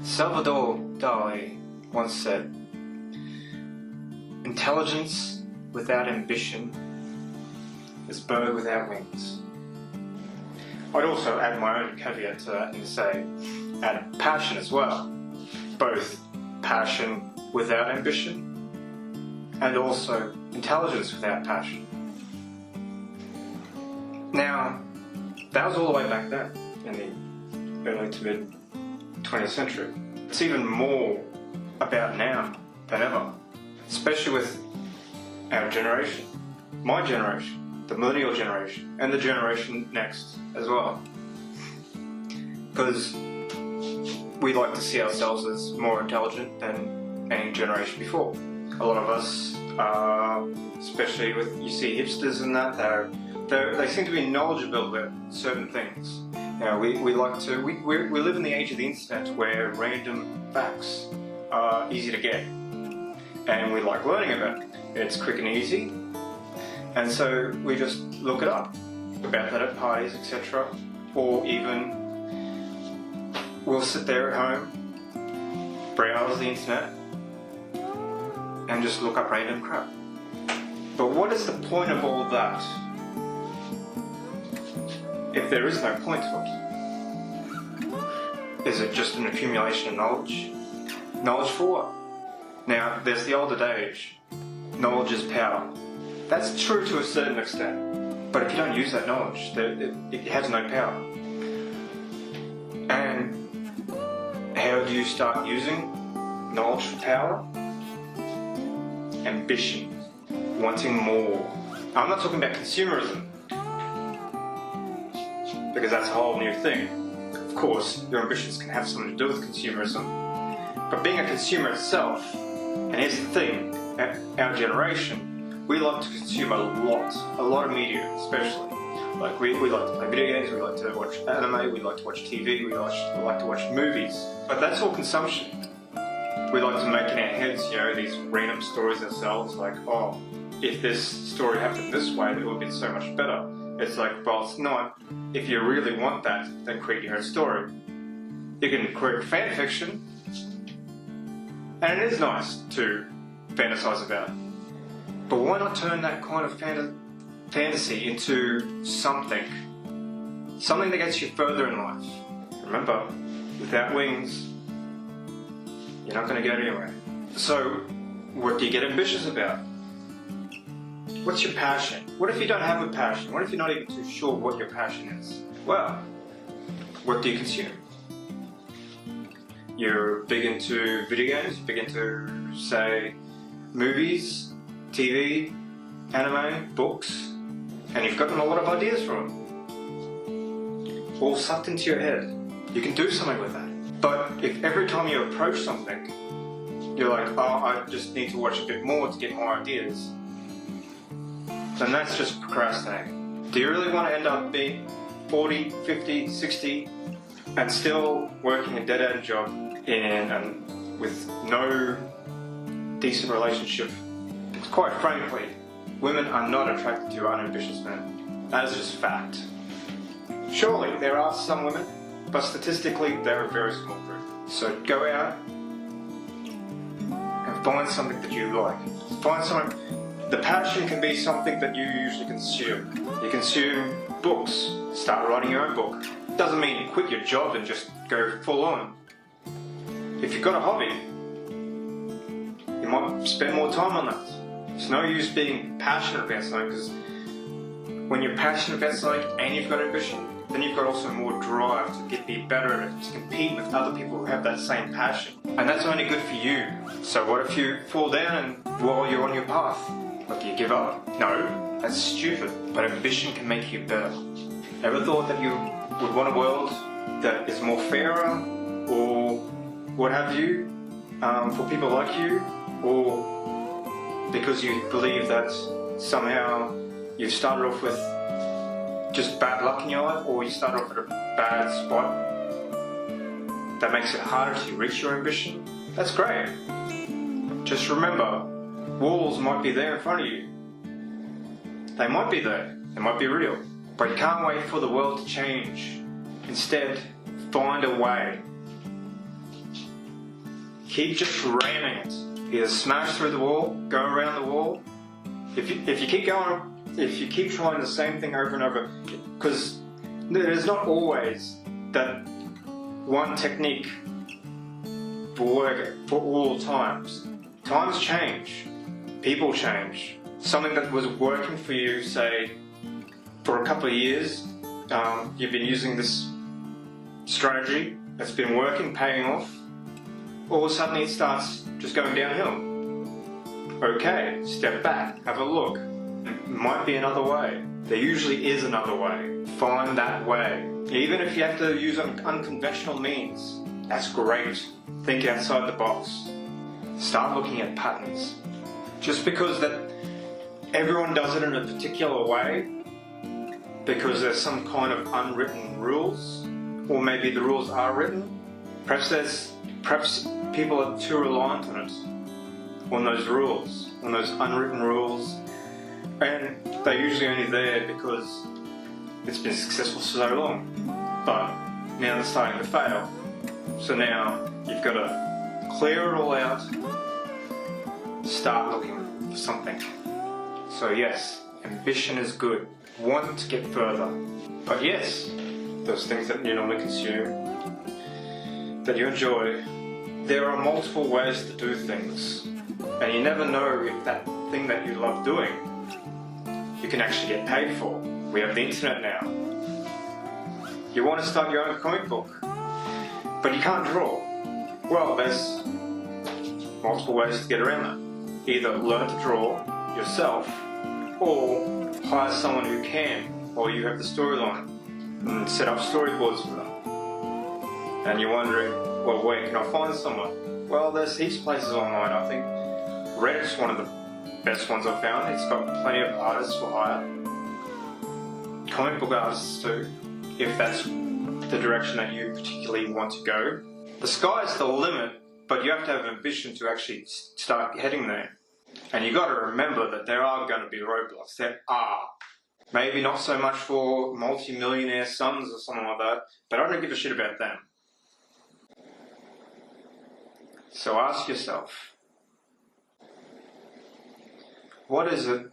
Salvador Dali once said, "Intelligence without ambition is bird without wings." I'd also add my own caveat to that and say, add passion as well. Both passion without ambition and also intelligence without passion. Now, that was all the way back then in the early to mid 20th century. It's even more about now than ever, especially with our generation, my generation, the millennial generation, and the generation next as well. Because we like to see ourselves as more intelligent than any generation before. A lot of us, especially with, you see hipsters and that, they seem to be knowledgeable about certain things. You know, we live in the age of the internet where random facts are easy to get, and we like learning about it. It's quick and easy, and so we just look it up about that at parties, etc. Or even we'll sit there at home, browse the internet, and just look up random crap. But what is the point of all that if there is no point to it? Is it just an accumulation of knowledge? Knowledge for what? Now, there's the old adage, knowledge is power. That's true to a certain extent, but if you don't use that knowledge, it has no power. And how do you start using knowledge for power? Ambition, wanting more. I'm not talking about consumerism, because that's a whole new thing. Of course, your ambitions can have something to do with consumerism, but being a consumer itself, and here's the thing, our generation, we like to consume a lot of media, especially. Like we like to play video games, we like to watch anime, we like to watch TV, we like to watch movies, but that's all consumption. We like to make in our heads, you know, these random stories ourselves, like, oh, if this story happened this way, it would be so much better. It's like, well, it's not. If you really want that, then create your own story. You can create fan fiction, and it is nice to fantasize about it. But why not turn that kind of fantasy into something that gets you further in life? Remember, without wings, you're not going to get anywhere. So, what do you get ambitious about? What's your passion? What if you don't have a passion? What if you're not even too sure what your passion is? Well, what do you consume? You're big into video games, you're big into, say, movies, TV, anime, books, and you've gotten a lot of ideas from them. All sucked into your head. You can do something with that. But if every time you approach something, you're like, oh, I just need to watch a bit more to get more ideas, then that's just procrastinating. Do you really want to end up being 40, 50, 60 and still working a dead-end job with no decent relationship? Quite frankly, women are not attracted to unambitious men. That is just fact. Surely there are some women, but statistically they're a very small group. So go out and find something that you like. Find something. The passion can be something that you usually consume. You consume books. Start writing your own book. Doesn't mean quit your job and just go full on. If you've got a hobby, you might spend more time on that. It's no use being passionate about something, because when you're passionate about something and you've got ambition, then you've got also more drive to be better at it, to compete with other people who have that same passion. And that's only good for you. So what if you fall down and while you're on your path? What, do you give up? No, that's stupid. But ambition can make you better. Ever thought that you would want a world that is more fairer, or what have you, for people like you, or because you believe that somehow you've started off with just bad luck in your life, or you started off at a bad spot that makes it harder to reach your ambition? That's great. Just remember, walls might be there in front of you. They might be there. They might be real. But you can't wait for the world to change. Instead, find a way. keep just ramming it. Either smash through the wall, go around the wall. If you keep going, if you keep trying the same thing over and over, because there's not always that one technique will work for all times. Times change, people change. Something that was working for you, say, for a couple of years, you've been using this strategy, it's been working, paying off, all of a sudden it starts just going downhill. Okay, step back, have a look. It might be another way. There usually is another way. Find that way. Even if you have to use unconventional means, that's great. Think outside the box. Start looking at patterns. Just because that everyone does it in a particular way, because there's some kind of unwritten rules, or maybe the rules are written, perhaps people are too reliant on it, on those rules, on those unwritten rules, and they're usually only there because it's been successful for so long, but now they're starting to fail. So now you've got to clear it all out, start looking for something. So yes, ambition is good, want to get further, but yes, those things that you normally consume, that you enjoy, there are multiple ways to do things, and you never know if that thing that you love doing, you can actually get paid for. We have the internet now. You want to start your own comic book, but you can't draw. Well, there's multiple ways to get around that. Either learn to draw yourself, or hire someone who can, or you have the storyline and set up storyboards for them. And you're wondering, well, where can I find someone? Well, there's heaps of places online. I think Reddit's one of the best ones I've found. It's got plenty of artists for hire. Comic book artists too, if that's the direction that you particularly want to go. The sky's the limit, but you have to have ambition to actually start heading there. And you've got to remember that there are going to be roadblocks. There are. Maybe not so much for multi-millionaire sons or something like that, but I don't give a shit about them. So ask yourself, what is it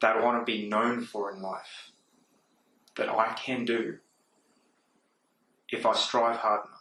that I want to be known for in life, that I can do if I strive hard enough?